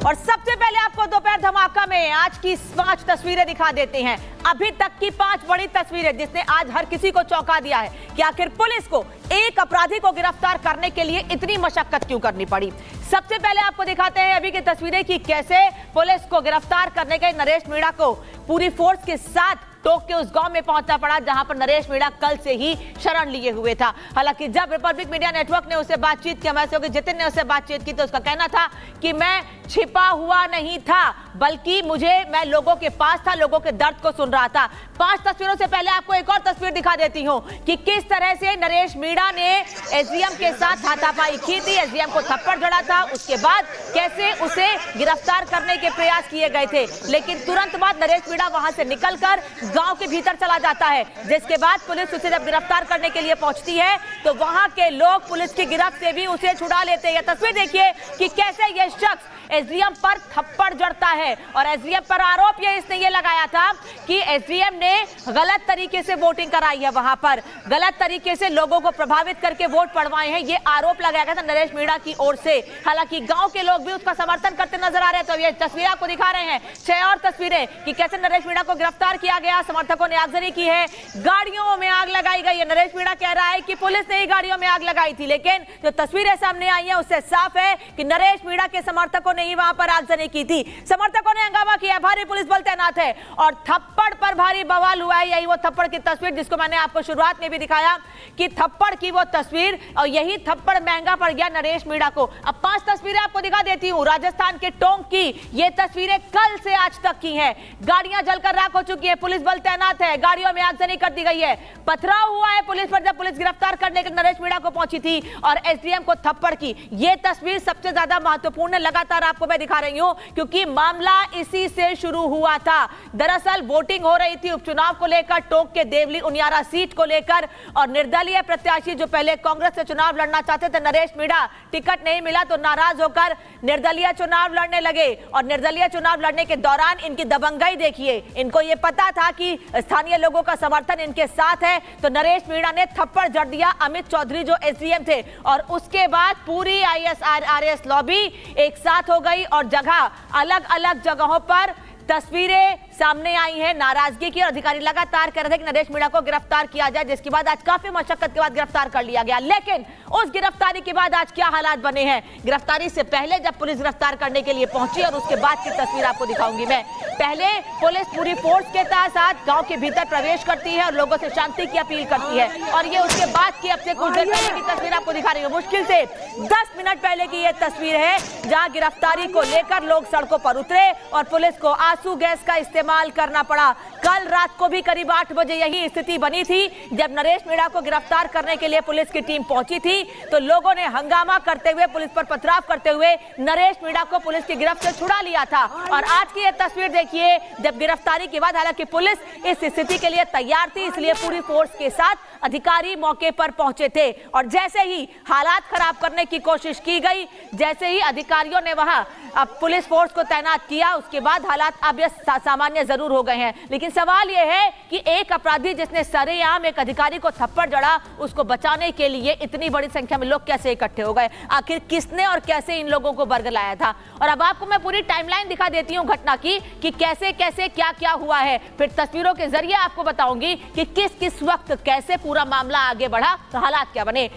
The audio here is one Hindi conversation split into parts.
और सबसे पहले आपको दोपहर धमाका में आज की 5 तस्वीरें दिखा देते हैं। अभी तक की 5 बड़ी तस्वीरें जिसने आज हर किसी को चौंका दिया है कि आखिर पुलिस को एक अपराधी को गिरफ्तार करने के लिए इतनी मशक्कत क्यों करनी पड़ी। सबसे पहले आपको दिखाते हैं अभी की तस्वीरें कि कैसे पुलिस को गिरफ्तार करने के नरेश मीणा को पूरी फोर्स के साथ टोक के उस गांव में पहुंचना पड़ा जहां पर नरेश मीणा कल से ही शरण लिए हुए था। हालांकि जब रिपब्लिक मीडिया नेटवर्क ने उससे बातचीत की, हमारे जितिन ने उससे बातचीत की, तो उसका कहना था कि मैं छिपा हुआ नहीं था, बल्कि मैं लोगों के पास था, लोगों के दर्द को सुन रहा था। 5 तस्वीरों से पहले आपको एक और तस्वीर दिखा देती हूं कि किस तरह से नरेश मीणा ने एसडीएम के साथ हाथापाई की थी, एसडीएम को थप्पड़ जड़ा था, उसके बाद कैसे उसे गिरफ्तार करने के प्रयास किए गए थे। लेकिन तुरंत बाद नरेश मीणा वहां से निकलकर गांव के भीतर चला जाता है, जिसके बाद पुलिस उसे जब गिरफ्तार करने के लिए पहुंचती है तो वहां के लोग पुलिस की गिरफ्त से भी उसे छुड़ा लेते हैं। यह तस्वीर देखिए कि कैसे यह शख्स एसडीएम पर थप्पड़ जड़ता है और एसडीएम पर आरोप इसने ये लगाया था कि एसडीएम ने गलत तरीके से वोटिंग कराई है, वहां पर गलत तरीके से लोगों को प्रभावित करके वोट पड़वाए हैं, ये आरोप लगाया गया था नरेश मीणा की ओर से। हालांकि गांव के लोग भी उसका समर्थन करते नजर आ रहे हैं। तो ये तस्वीर आपको दिखा रहे हैं 6 और तस्वीरें कि कैसे नरेश मीणा को गिरफ्तार किया गया, समर्थकों ने आगजनी की है, गाड़ियों में आग लगाई गई है। नरेश मीणा कह रहा है कि पुलिस ने ही गाड़ियों में आग लगाई थी, लेकिन जो तस्वीरें सामने आई है उससे साफ है कि नरेश मीणा के समर्थकों ने ही वहां पर आगजनी की थी। समर्थकों ने हंगामा किया, भारी पुलिस बल तैनात है और थप्पड़ पर भारी बवाल हुआ है। यही वो थप्पड़ की तस्वीर जिसको मैंने आपको शुरुआत में भी दिखाया कि थप्पड़ की वो तस्वीर, और यही थप्पड़ महंगा पड़ गया नरेश मीणा को। अब 5 तस्वीरें आपको दिखा देती हूं राजस्थान के टोंक की। ये तस्वीरें कल से आज तक की हैं। गाड़ियां जलकर राख हो चुकी है, पुलिस बल तैनात है, गाड़ियों में आगजनी कर दी गई है, पथराव हुआ है पुलिस पर जब पुलिस गिरफ्तार करने के नरेश मीणा को पहुंची थी और एसडीएम को थप्पड़ की। ये तस्वीर सबसे ज्यादा महत्वपूर्ण है, लगातार आपको मैं दिखा रही हूं क्योंकि मामला इसी से शुरू हुआ था। दरअसल वोटिंग हो रही थी उपचुनाव को लेकर, टोंक के देवली उनियारा सीट को लेकर, और निर्दलीय प्रत्याशी जो पहले कांग्रेस से चुनाव लड़ना चाहते थे नरेश मीणा, टिकट नहीं मिला तो नाराज होकर निर्दलीय चुनाव लड़ने लगे। और निर्दलीय चुनाव लड़ने के दौरान इनकी दबंगई देखिए, इनको यह पता था कि स्थानीय लोगों का समर्थन इनके साथ है, तो नरेश मीणा ने थप्पड़ जड़ दिया अमित चौधरी जो एसडीएम थे। और उसके बाद पूरी आईएसआरएस लॉबी एक साथ हो गई और जगह अलग अलग जगहों पर तस्वीरें सामने आई हैं नाराजगी की। और अधिकारी लगातार कह रहे थे कि नरेश मीणा को गिरफ्तार किया जाए, जिसके बाद आज काफी मशक्कत के बाद गिरफ्तार कर लिया गया। लेकिन उस गिरफ्तारी के बाद आज क्या हालात बने हैं, गिरफ्तारी से पहले जब पुलिस गिरफ्तार करने के लिए पहुंची और उसके बाद की तस्वीर आपको दिखाऊंगी मैं। पहले पुलिस पूरी फोर्स के साथ गांव के भीतर प्रवेश करती है और लोगों से शांति की अपील करती है, और ये उसके बाद की अब से कुछ देर पहले की तस्वीर आपको दिखा रही हूँ। मुश्किल से 10 मिनट पहले की यह तस्वीर है जहां गिरफ्तारी को लेकर लोग सड़कों पर उतरे और पुलिस को आंसू गैस का इस्तेमाल करना पड़ा। कल रात को भी करीब 8 बजे यही स्थिति बनी थी जब नरेश मीणा को गिरफ्तार करने के लिए पुलिस की टीम पहुंची थी, तो लोगों ने हंगामा करते हुए, पुलिस पर पथराव करते हुए नरेश मीणा को पुलिस की गिरफ्त से छुड़ा लिया था। और आज की यह तस्वीर देखिए जब गिरफ्तारी के बाद, हालांकि पुलिस इस स्थिति के लिए तैयार थी, इसलिए पूरी फोर्स के साथ अधिकारी मौके पर पहुंचे थे। और जैसे ही हालात खराब करने की कोशिश की गई, जैसे ही अधिकारियों ने वहां अब पुलिस फोर्स को तैनात किया, उसके बाद हालात अब सामान्य जरूर हो गए हैं। लेकिन सवाल यह है कि एक अपराधी जिसने सरेआम एक अधिकारी को थप्पड़ जड़ा, उसको बचाने के लिए इतनी बड़ी संख्या में लोग कैसे इकट्ठे हो गए, आखिर किसने और कैसे इन लोगों को बरगलाया था। और अब आपको मैं पूरी टाइमलाइन दिखा देती हूं घटना की कि कैसे कैसे क्या क्या हुआ है, फिर तस्वीरों के जरिए आपको बताऊंगी कि किस किस वक्त कैसे पूरा मामला आगे बढ़ा, तो हालात क्या बने।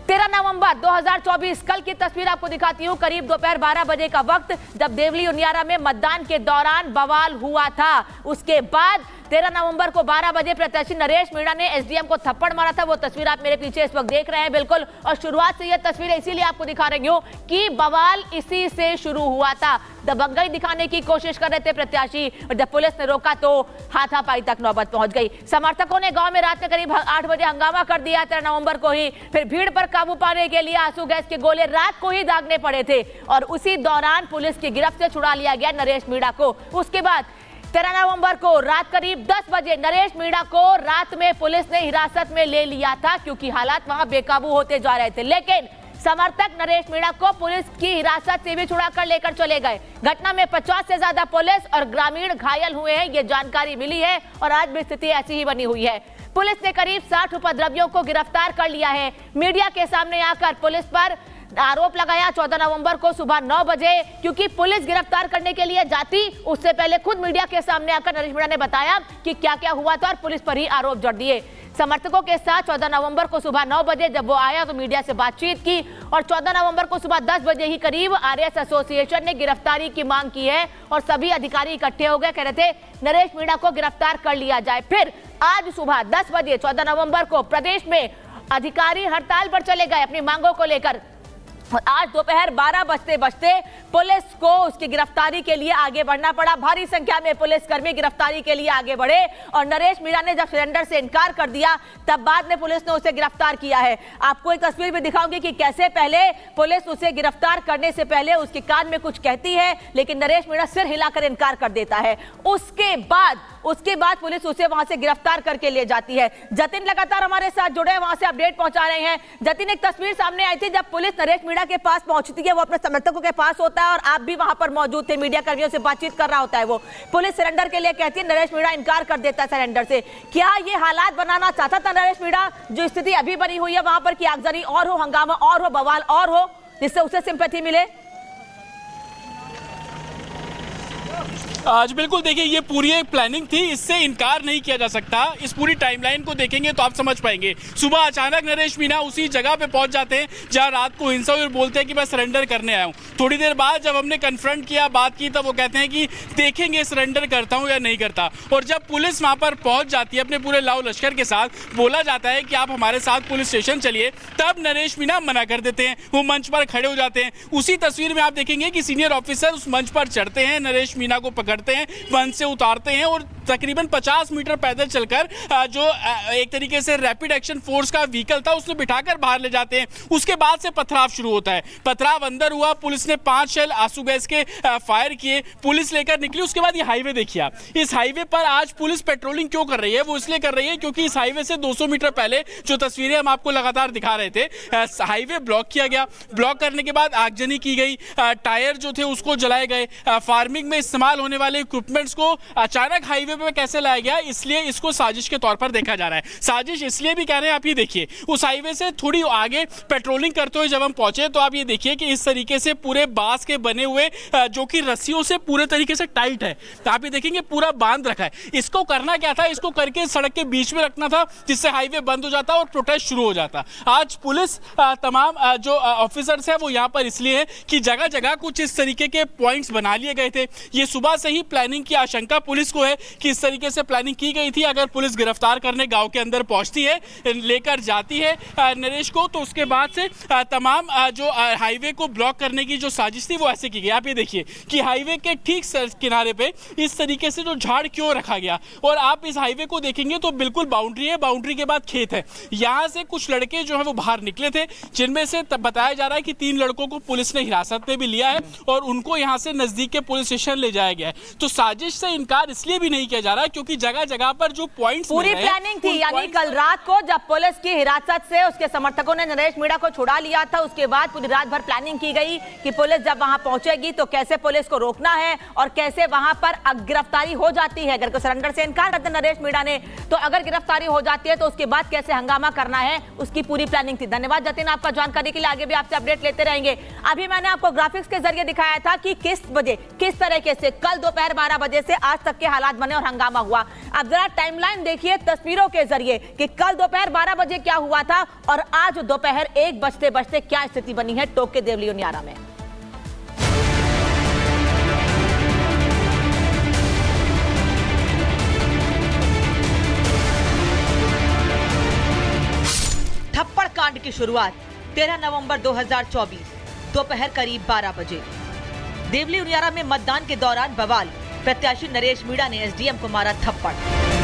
13 नवंबर 2024 कल की तस्वीर आपको दिखाती हूं। करीब दोपहर 12 बजे का वक्त जब देवली उनियारा में मतदान के दौरान बवाल हुआ था। उसके बाद 13 नवंबर को 12 बजे प्रत्याशी नरेश मीणा ने एसडीएम को थप्पड़ मारा था। वो तस्वीर आप मेरे पीछे इस वक्त देख रहे हैं बिल्कुल, और शुरुआत से यह तस्वीर इसीलिए आपको दिखा रही हूं कि बवाल इसी से शुरू हुआ था। दबंगई दिखाने की कोशिश कर रहे थे प्रत्याशी, और जब पुलिस ने रोका तो हाथापाई तक नौबत पहुंच गई। समर्थकों ने गांव में रात में करीब 8 बजे हंगामा कर दिया 13 नवंबर को ही। फिर भीड़ पर काबू पाने के लिए आंसू गैस के गोले रात को ही दागने पड़े थे, और उसी दौरान पुलिस की गिरफ्त से छुड़ा लिया गया नरेश मीणा को। उसके बाद 13 नवंबर को रात करीब 10 बजे नरेश मीणा को रात में पुलिस ने हिरासत में ले लिया था, क्योंकि हालात वहां बेकाबू होते जा रहे थे। लेकिन समर्थक नरेश मीणा को पुलिस की हिरासत से भी छुड़ाकर लेकर चले गए। घटना में 50 से ज्यादा पुलिस और ग्रामीण घायल हुए हैं, ये जानकारी मिली है, और आज भी स्थिति ऐसी ही बनी हुई है। पुलिस ने करीब 60 उपद्रवियों को गिरफ्तार कर लिया है। मीडिया के सामने आकर पुलिस पर आरोप लगाया 14 नवंबर को सुबह 9 बजे, क्योंकि पुलिस गिरफ्तार करने के लिए जाती उससे पहले खुद मीडिया के सामने आकर नरेश मीणा ने बताया कि क्या क्या हुआ था और पुलिस पर ही आरोप जड़ दिए। समर्थकों के साथ 14 नवंबर को सुबह 9 बजे जब वो आया तो मीडिया से बातचीत की और 14 नवंबर को सुबह 10 बजे ही करीब आरएस एसोसिएशन ने गिरफ्तारी की मांग की है और सभी अधिकारी इकट्ठे हो गए, कह रहे थे नरेश मीणा को गिरफ्तार कर लिया जाए। फिर आज सुबह 10 बजे 14 नवंबर को प्रदेश में अधिकारी हड़ताल पर चले गए अपनी मांगों को लेकर और आज दोपहर 12 बजते पुलिस को उसकी गिरफ्तारी के लिए आगे बढ़ना पड़ा। भारी संख्या में पुलिसकर्मी गिरफ्तारी के लिए आगे बढ़े और नरेश मीणा ने जब सरेंडर से इनकार कर दिया तब बाद में पुलिस ने उसे गिरफ्तार किया है। आपको एक तस्वीर भी दिखाऊंगी कि कैसे पहले पुलिस उसे गिरफ्तार करने से पहले उसके कान में कुछ कहती है लेकिन नरेश मीणा सिर हिलाकर इनकार कर देता है। उसके बाद पुलिस उसे वहां से गिरफ्तार करके ले जाती है। जतिन लगातार हमारे साथ जुड़े हैं, वहां से अपडेट पहुंचा रहे हैं। जतिन, एक तस्वीर सामने आई थी जब पुलिस नरेश मीणा के पास पहुंचती है, वो अपने समर्थकों के पास होता है और आप भी वहां पर मौजूद थे, मीडिया कर्मियों से बातचीत कर रहा होता है। वो पुलिस सरेंडर के लिए कहती है, नरेश मीणा इनकार कर देता है सरेंडर से। क्या ये हालात बनाना चाहता था नरेश मीणा, जो स्थिति अभी बनी हुई है वहां पर कि आगजनी और हो, हंगामा और हो, बवाल और हो, जिससे उसे सिंपैथी मिले? आज बिल्कुल देखिए, ये पूरी एक प्लानिंग थी, इससे इनकार नहीं किया जा सकता। इस पूरी टाइमलाइन को देखेंगे तो आप समझ पाएंगे। सुबह अचानक नरेश मीणा उसी जगह पे पहुंच जाते हैं जहां रात को हिंसा हुई और बोलते हैं कि मैं सरेंडर करने आया हूं। थोड़ी देर बाद जब हमने कन्फ्रंट किया, बात की, तब वो कहते हैं कि देखेंगे सरेंडर करता हूं या नहीं करता। और जब पुलिस वहां पर पहुंच जाती है अपने पूरे लाव लश्कर के साथ, बोला जाता है कि आप हमारे साथ पुलिस स्टेशन चलिए, तब नरेश मीणा मना कर देते हैं। वो मंच पर खड़े हो जाते हैं। उसी तस्वीर में आप देखेंगे कि सीनियर ऑफिसर उस मंच पर चढ़ते हैं, नरेश मीणा को पकड़ते हैं, मंच से उतारते हैं और तकरीबन 50 मीटर पैदल चलकर जो एक तरीके से रैपिड एक्शन फोर्स का व्हीकल था उसमें बिठाकर बाहर ले जाते हैं। उसके बाद से पथराव शुरू होता है। पथराव अंदर हुआ, पुलिस ने 5 शेल आंसू गैस के फायर किए, पुलिस लेकर निकली। उसके बाद ये हाईवे देखिए, इस हाईवे पर आज पुलिस पेट्रोलिंग क्यों कर रही है? वो इसलिए कर रही है क्योंकि इस हाईवे से 200 मीटर पहले जो तस्वीरें हम आपको लगातार दिखा रहे थे, हाईवे ब्लॉक किया गया। ब्लॉक करने के बाद आगजनी की गई, टायर जो थे उसको जलाए गए, फार्मिंग में इस्तेमाल होने वाले इक्विपमेंट्स को अचानक हाईवे पे कैसे लाया गया, इसलिए इसको साजिश के तौर पर देखा जा रहा है। साजिश इसलिए भी कह रहे हैं, आप ये देखिए, उस हाईवे से थोड़ी आगे पेट्रोलिंग करते हुए जब हम पहुंचे तो आप ये देखिए कि इस तरीके से पूरे बांस के बने हुए जो कि रस्सियों से पूरे तरीके से टाइट है, तो आप ये देखेंगे पूरा बांध रखा है। इसको करना क्या था? इसको करके सड़क के बीच में रखना था जिससे हाईवे बंद हो जाता और प्रोटेस्ट शुरू हो जाता। आज पुलिस तमाम जो ऑफिसर्स है वो यहाँ पर इसलिए है कि जगह जगह कुछ इस तरीके के पॉइंट्स बना लिए गए थे। ये सुबह से ही प्लानिंग की आशंका पुलिस को है कि इस तरीके से प्लानिंग की गई थी। अगर पुलिस गिरफ्तार करने गांव के अंदर पहुंचती है, लेकर जाती है नरेश को, तो उसके बाद से तमाम जो हाईवे को ब्लॉक करने की जो साजिश थी वो ऐसे की गई। आप ये देखिए कि हाईवे के ठीक किनारे पे इस तरीके से जो झाड़ क्यों रखा गया, और आप इस हाईवे को देखेंगे तो बिल्कुल बाउंड्री है, बाउंड्री के बाद खेत है। यहाँ से कुछ लड़के जो है वो बाहर निकले थे, जिनमें से बताया जा रहा है कि 3 लड़कों को पुलिस ने हिरासत में भी लिया है और उनको यहाँ से नजदीक के पुलिस स्टेशन ले जाया गया है। तो साजिश से इनकार इसलिए भी नहीं किया जा रहा क्योंकि जगह जगह पर जो पॉइंट्स पूरी प्लानिंग थी। यानी कल रात को जब पुलिस की हिरासत से उसके समर्थकों ने नरेश मीणा को छुड़ा लिया था, उसके बाद पूरी रात भर प्लानिंग की गई कि पुलिस जब वहां पहुंचेगी तो कैसे पुलिस को रोकना है और कैसे वहां पर गिरफ्तारी हो जाती है। अगर सरेंडर से इनकार करते नरेश मीणा ने, तो अगर गिरफ्तारी हो जाती है तो उसके बाद कैसे हंगामा करना है, उसकी पूरी प्लानिंग थी। धन्यवाद जतिन आपका जानकारी के लिए, आगे भी आपसे अपडेट लेते रहेंगे। अभी मैंने आपको ग्राफिक्स के जरिए दिखाया था कि किस तरीके से कल दोपहर 12 बजे से आज तक के हालात बने और हंगामा हुआ। अब जरा टाइमलाइन देखिए तस्वीरों के जरिए कि कल दोपहर 12 बजे क्या हुआ था और आज दोपहर 1 बजते क्या स्थिति बनी है टोक के देवली उनियारा में। थप्पड़ कांड की शुरुआत 13 नवंबर 2024 दोपहर करीब 12 बजे देवली उनियारा में मतदान के दौरान बवाल। प्रत्याशी नरेश मीणा ने एसडीएम को मारा थप्पड़।